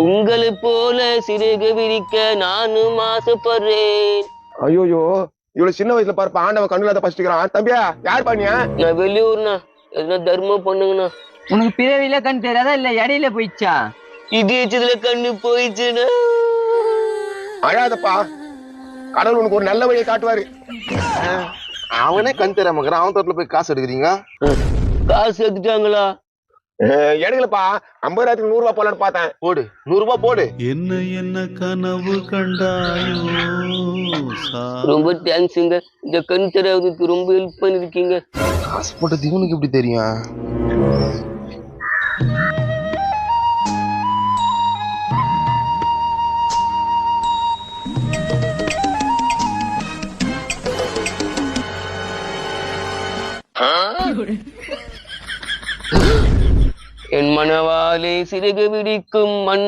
உங்களை போல சிறுக விரிக்க நானும் ஆசைப்படுறேன். ஐயோயோ, இவ்வளவு சின்ன வயசுல பாருப்ப ஆண்டவன் கண்ணுல பசிக்கிறான். தம்பியா யார் பண்ணியா? நான் வெளியூர்ண்ணா, எதுனா தர்மம் பண்ணுங்கண்ணா. உனக்கு பிறவில கண் தெரியாதா இல்ல இடையில போயிடுச்சா? இது வச்சதுல கண்ணு போயிடுச்சுன்னா. அழாதப்பா, கடவுள் உனக்கு ஒரு நல்ல வழியை காட்டுவாரு. அவனே கண் தெரியாம இருக்கிறான், அவன் தோட்டத்துல போய் காசு எடுக்கிறீங்க. காசு எடுத்துட்டாங்களா? எடுக்கலப்பா, 50,000 100 ரூபாய் போலான்னு பார்த்தேன். போடு, 100 ரூபாய் போடு. என்ன என்ன கனவு கண்டாயோ. ரொம்ப தேங்க்ஸுங்க, இந்த கண் தெரியாததுக்கு ரொம்ப ஹெல்ப் பண்ணிருக்கீங்க. காசு போட்டது இவனுக்கு எப்படி தெரியும்? என் மனவாலே சிறகு விடிக்கும் மண்